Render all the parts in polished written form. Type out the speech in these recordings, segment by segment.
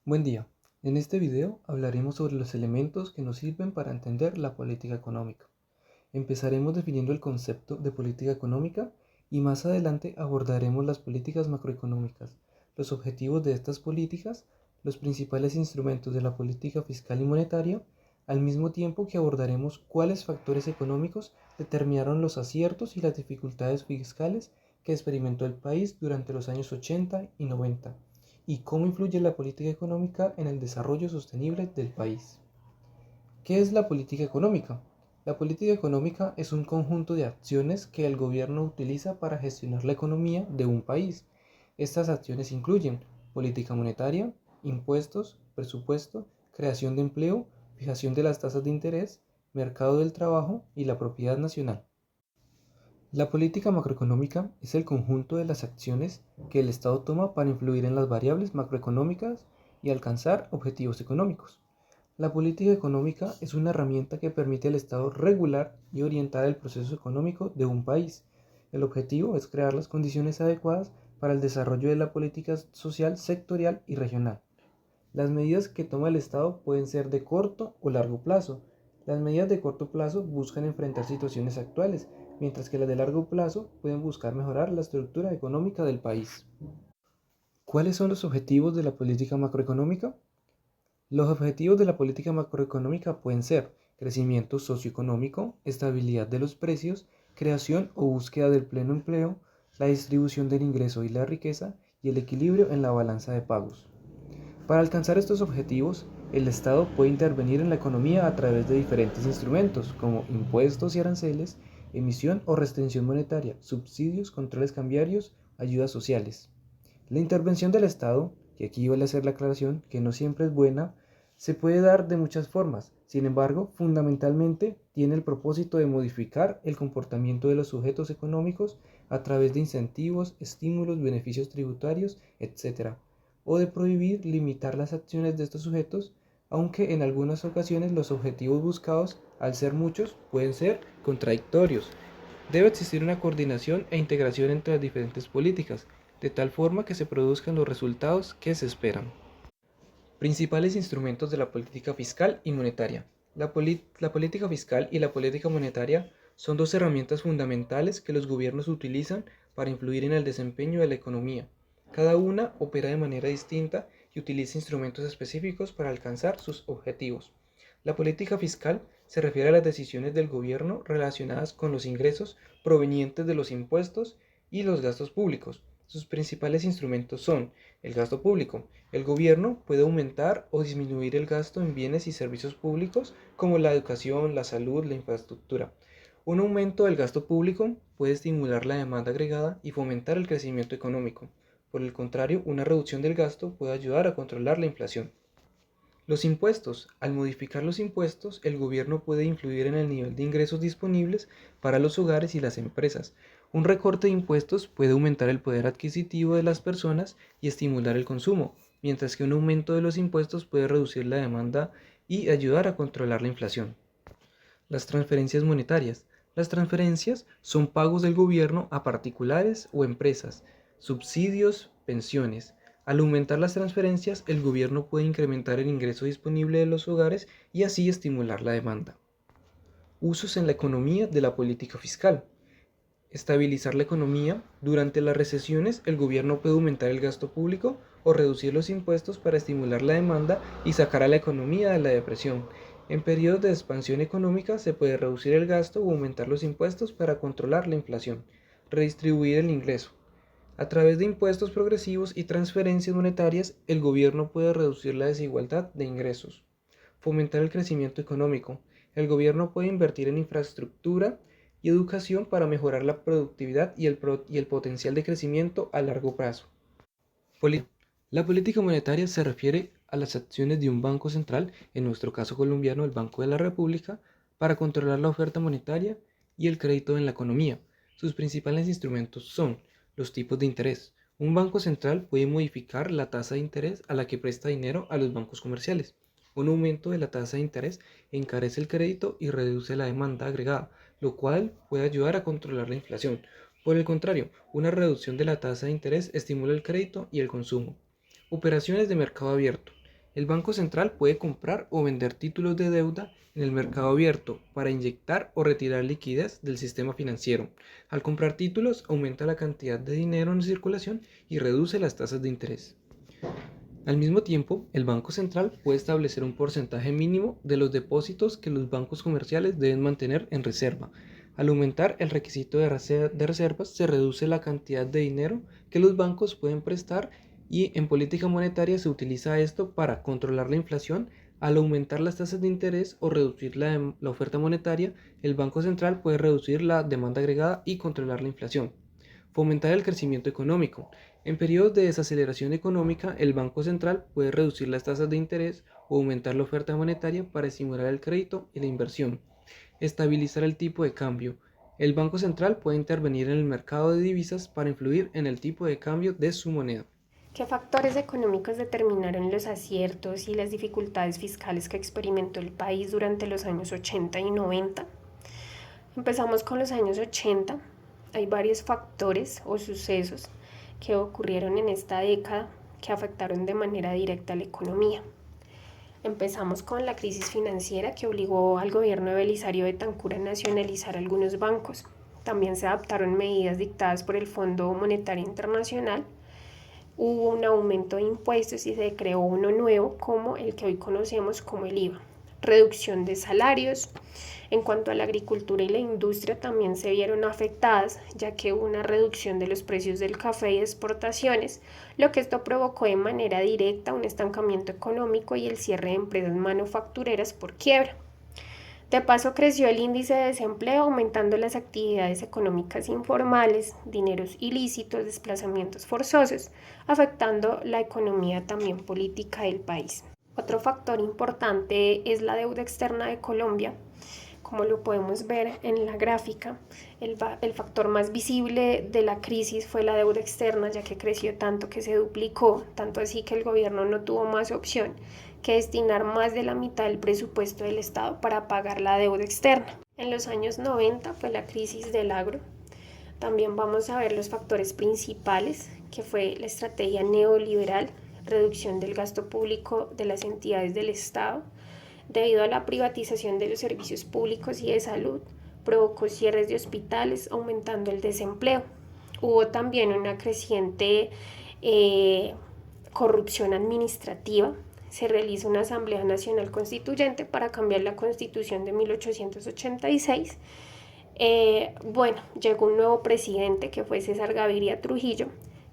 Buen día. En este video hablaremos sobre los elementos que nos sirven para entender la política económica. Empezaremos definiendo el concepto de política económica y más adelante abordaremos las políticas macroeconómicas, los objetivos de estas políticas, los principales instrumentos de la política fiscal y monetaria, al mismo tiempo que abordaremos cuáles factores económicos determinaron los aciertos y las dificultades fiscales que experimentó el país durante los años 80 y 90 y cómo influye la política económica en el desarrollo sostenible del país. ¿Qué es la política económica? La política económica es un conjunto de acciones que el gobierno utiliza para gestionar la economía de un país. Estas acciones incluyen política monetaria, impuestos, presupuesto, creación de empleo, fijación de las tasas de interés, mercado del trabajo y la propiedad nacional. La política macroeconómica es el conjunto de las acciones que el Estado toma para influir en las variables macroeconómicas y alcanzar objetivos económicos. La política económica es una herramienta que permite al Estado regular y orientar el proceso económico de un país. El objetivo es crear las condiciones adecuadas para el desarrollo de la política social, sectorial y regional. Las medidas que toma el Estado pueden ser de corto o largo plazo. Las medidas de corto plazo buscan enfrentar situaciones actuales, mientras que las de largo plazo pueden buscar mejorar la estructura económica del país. ¿Cuáles son los objetivos de la política macroeconómica? Los objetivos de la política macroeconómica pueden ser crecimiento socioeconómico, estabilidad de los precios, creación o búsqueda del pleno empleo, la distribución del ingreso y la riqueza y el equilibrio en la balanza de pagos. Para alcanzar estos objetivos, el Estado puede intervenir en la economía a través de diferentes instrumentos como impuestos y aranceles, emisión o restricción monetaria, subsidios, controles cambiarios, ayudas sociales. La intervención del Estado, que aquí vale hacer la aclaración que no siempre es buena, se puede dar de muchas formas. Sin embargo, fundamentalmente tiene el propósito de modificar el comportamiento de los sujetos económicos a través de incentivos, estímulos, beneficios tributarios, etc. O de prohibir, limitar las acciones de estos sujetos, aunque en algunas ocasiones los objetivos buscados, al ser muchos, pueden ser contradictorios. Debe existir una coordinación e integración entre las diferentes políticas, de tal forma que se produzcan los resultados que se esperan. Principales instrumentos de la política fiscal y monetaria. La política fiscal y la política monetaria son dos herramientas fundamentales que los gobiernos utilizan para influir en el desempeño de la economía. Cada una opera de manera distinta y utiliza instrumentos específicos para alcanzar sus objetivos. La política fiscal se refiere a las decisiones del gobierno relacionadas con los ingresos provenientes de los impuestos y los gastos públicos. Sus principales instrumentos son el gasto público. El gobierno puede aumentar o disminuir el gasto en bienes y servicios públicos como la educación, la salud, la infraestructura. Un aumento del gasto público puede estimular la demanda agregada y fomentar el crecimiento económico. Por el contrario, una reducción del gasto puede ayudar a controlar la inflación. Los impuestos. Al modificar los impuestos, el gobierno puede influir en el nivel de ingresos disponibles para los hogares y las empresas. Un recorte de impuestos puede aumentar el poder adquisitivo de las personas y estimular el consumo, mientras que un aumento de los impuestos puede reducir la demanda y ayudar a controlar la inflación. Las transferencias monetarias. Las transferencias son pagos del gobierno a particulares o empresas, subsidios, pensiones. Al aumentar las transferencias, el gobierno puede incrementar el ingreso disponible de los hogares y así estimular la demanda. Usos en la economía de la política fiscal. Estabilizar la economía. Durante las recesiones, el gobierno puede aumentar el gasto público o reducir los impuestos para estimular la demanda y sacar a la economía de la depresión. En periodos de expansión económica se puede reducir el gasto o aumentar los impuestos para controlar la inflación. Redistribuir el ingreso. A través de impuestos progresivos y transferencias monetarias, el gobierno puede reducir la desigualdad de ingresos. Fomentar el crecimiento económico. El gobierno puede invertir en infraestructura y educación para mejorar la productividad y el potencial de crecimiento a largo plazo. La política monetaria se refiere a las acciones de un banco central, en nuestro caso colombiano el Banco de la República, para controlar la oferta monetaria y el crédito en la economía. Sus principales instrumentos son los tipos de interés. Un banco central puede modificar la tasa de interés a la que presta dinero a los bancos comerciales. Un aumento de la tasa de interés encarece el crédito y reduce la demanda agregada, lo cual puede ayudar a controlar la inflación. Por el contrario, una reducción de la tasa de interés estimula el crédito y el consumo. Operaciones de mercado abierto. El Banco Central puede comprar o vender títulos de deuda en el mercado abierto para inyectar o retirar liquidez del sistema financiero. Al comprar títulos, aumenta la cantidad de dinero en circulación y reduce las tasas de interés. Al mismo tiempo, el Banco Central puede establecer un porcentaje mínimo de los depósitos que los bancos comerciales deben mantener en reserva. Al aumentar el requisito de reservas, se reduce la cantidad de dinero que los bancos pueden prestar y en política monetaria se utiliza esto para controlar la inflación. Al aumentar las tasas de interés o reducir la oferta monetaria, el Banco Central puede reducir la demanda agregada y controlar la inflación. Fomentar el crecimiento económico. En periodos de desaceleración económica, el Banco Central puede reducir las tasas de interés o aumentar la oferta monetaria para estimular el crédito y la inversión. Estabilizar el tipo de cambio. El Banco Central puede intervenir en el mercado de divisas para influir en el tipo de cambio de su moneda. ¿Qué factores económicos determinaron los aciertos y las dificultades fiscales que experimentó el país durante los años 80 y 90? Empezamos con los años 80. Hay varios factores o sucesos que ocurrieron en esta década que afectaron de manera directa a la economía. Empezamos con la crisis financiera que obligó al gobierno de Belisario Betancur a nacionalizar algunos bancos. También se adoptaron medidas dictadas por el Fondo Monetario Internacional. Hubo un aumento de impuestos y se creó uno nuevo como el que hoy conocemos como el IVA. Reducción de salarios. En cuanto a la agricultura y la industria también se vieron afectadas, ya que hubo una reducción de los precios del café y de exportaciones, lo que esto provocó de manera directa un estancamiento económico y el cierre de empresas manufactureras por quiebra. De paso creció el índice de desempleo, aumentando las actividades económicas informales, dineros ilícitos, desplazamientos forzosos, afectando la economía también política del país. Otro factor importante es la deuda externa de Colombia. Como lo podemos ver en la gráfica, el factor más visible de la crisis fue la deuda externa, ya que creció tanto que se duplicó, tanto así que el gobierno no tuvo más opción que destinar más de la mitad del presupuesto del Estado para pagar la deuda externa. En los años 90 fue la crisis del agro. También vamos a ver los factores principales, que fue la estrategia neoliberal, reducción del gasto público de las entidades del Estado, debido a la privatización de los servicios públicos y de salud, provocó cierres de hospitales, aumentando el desempleo. Hubo también una creciente corrupción administrativa. Se realiza una Asamblea Nacional Constituyente para cambiar la Constitución de 1886. Llegó un nuevo presidente que fue César Gaviria Trujillo,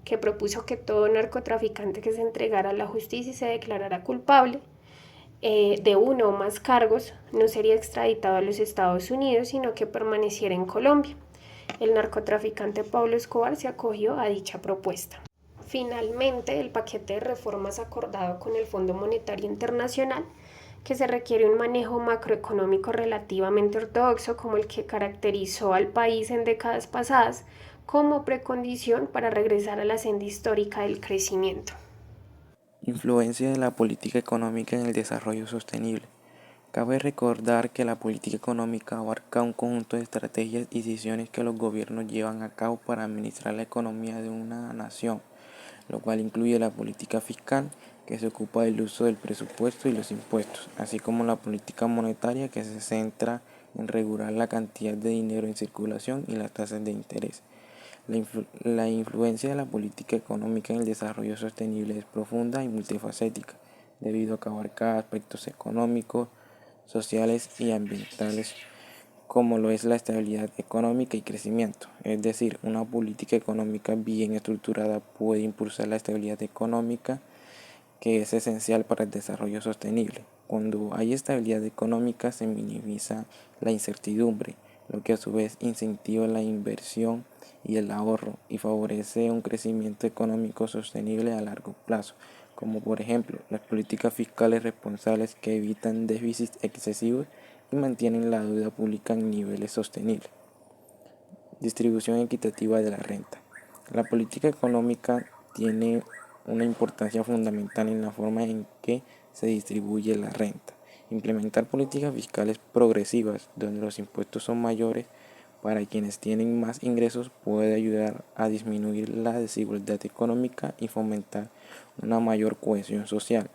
que propuso que todo narcotraficante que se entregara a la justicia y se declarara culpable de uno o más cargos no sería extraditado a los Estados Unidos, sino que permaneciera en Colombia. El narcotraficante Pablo Escobar se acogió a dicha propuesta. Finalmente, el paquete de reformas acordado con el Fondo Monetario Internacional, que se requiere un manejo macroeconómico relativamente ortodoxo como el que caracterizó al país en décadas pasadas, como precondición para regresar a la senda histórica del crecimiento. Influencia de la política económica en el desarrollo sostenible. Cabe recordar que la política económica abarca un conjunto de estrategias y decisiones que los gobiernos llevan a cabo para administrar la economía de una nación, lo cual incluye la política fiscal, que se ocupa del uso del presupuesto y los impuestos, así como la política monetaria, que se centra en regular la cantidad de dinero en circulación y las tasas de interés. La influencia de la política económica en el desarrollo sostenible es profunda y multifacética, debido a que abarca aspectos económicos, sociales y ambientales, como lo es la estabilidad económica y crecimiento. Es decir, una política económica bien estructurada puede impulsar la estabilidad económica, que es esencial para el desarrollo sostenible. Cuando hay estabilidad económica se minimiza la incertidumbre, lo que a su vez incentiva la inversión y el ahorro y favorece un crecimiento económico sostenible a largo plazo, como por ejemplo las políticas fiscales responsables que evitan déficits excesivos y mantienen la deuda pública en niveles sostenibles. Distribución equitativa de la renta. La política económica tiene una importancia fundamental en la forma en que se distribuye la renta. Implementar políticas fiscales progresivas, donde los impuestos son mayores para quienes tienen más ingresos, puede ayudar a disminuir la desigualdad económica y fomentar una mayor cohesión social.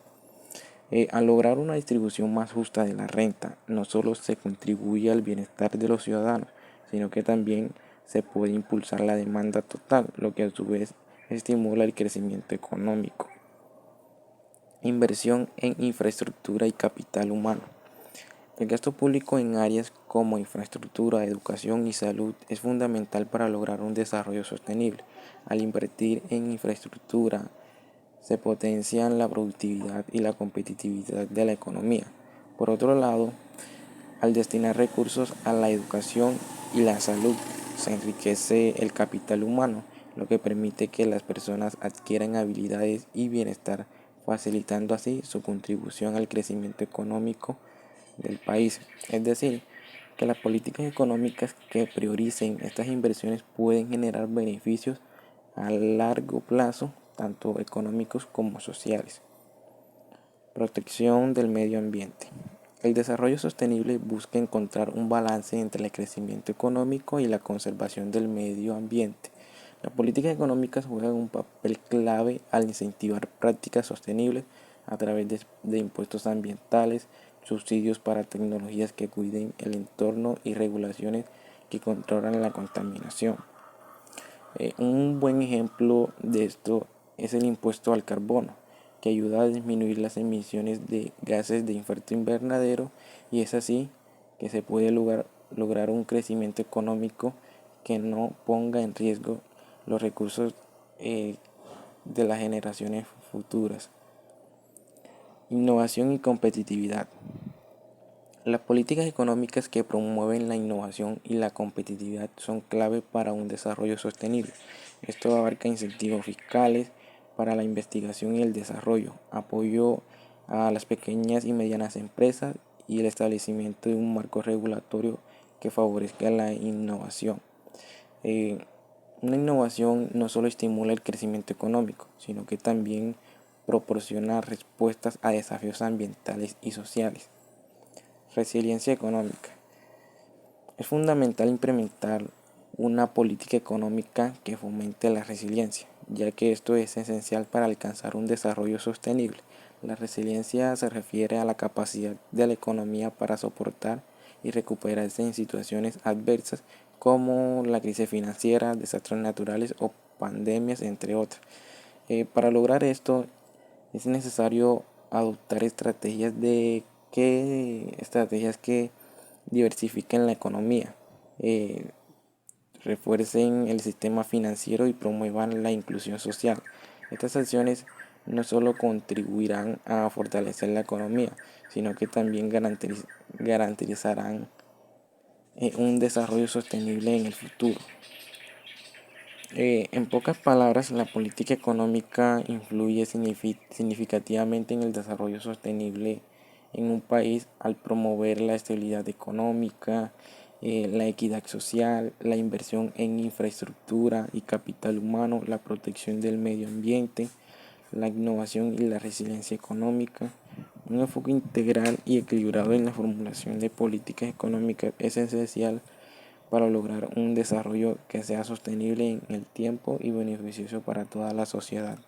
Al lograr una distribución más justa de la renta, no solo se contribuye al bienestar de los ciudadanos, sino que también se puede impulsar la demanda total, lo que a su vez estimula el crecimiento económico. Inversión en infraestructura y capital humano. El gasto público en áreas como infraestructura, educación y salud es fundamental para lograr un desarrollo sostenible. Al invertir en infraestructura, se potencian la productividad y la competitividad de la economía. Por otro lado, al destinar recursos a la educación y la salud, se enriquece el capital humano, lo que permite que las personas adquieran habilidades y bienestar, facilitando así su contribución al crecimiento económico del país. Es decir, que las políticas económicas que prioricen estas inversiones pueden generar beneficios a largo plazo, tanto económicos como sociales. Protección del medio ambiente. El desarrollo sostenible busca encontrar un balance entre el crecimiento económico y la conservación del medio ambiente. Las políticas económicas juegan un papel clave al incentivar prácticas sostenibles a través de impuestos ambientales, subsidios para tecnologías que cuiden el entorno y regulaciones que controlan la contaminación. Un buen ejemplo de esto es el impuesto al carbono, que ayuda a disminuir las emisiones de gases de efecto invernadero, y es así que se puede lograr un crecimiento económico que no ponga en riesgo los recursos de las generaciones futuras. Innovación y competitividad. Las políticas económicas que promueven la innovación y la competitividad son clave para un desarrollo sostenible. Esto abarca incentivos fiscales para la investigación y el desarrollo, apoyo a las pequeñas y medianas empresas y el establecimiento de un marco regulatorio que favorezca la innovación. Una innovación no solo estimula el crecimiento económico, sino que también proporciona respuestas a desafíos ambientales y sociales. Resiliencia económica. Es fundamental implementar una política económica que fomente la resiliencia, ya que esto es esencial para alcanzar un desarrollo sostenible. La resiliencia se refiere a la capacidad de la economía para soportar y recuperarse en situaciones adversas como la crisis financiera, desastres naturales o pandemias, entre otras. Para lograr esto es necesario adoptar estrategias que diversifiquen la economía, refuercen el sistema financiero y promuevan la inclusión social. Estas acciones no solo contribuirán a fortalecer la economía, sino que también garantizarán un desarrollo sostenible en el futuro. En pocas palabras, la política económica influye significativamente en el desarrollo sostenible en un país al promover la estabilidad económica, la equidad social, la inversión en infraestructura y capital humano, la protección del medio ambiente, la innovación y la resiliencia económica. Un enfoque integral y equilibrado en la formulación de políticas económicas es esencial para lograr un desarrollo que sea sostenible en el tiempo y beneficioso para toda la sociedad.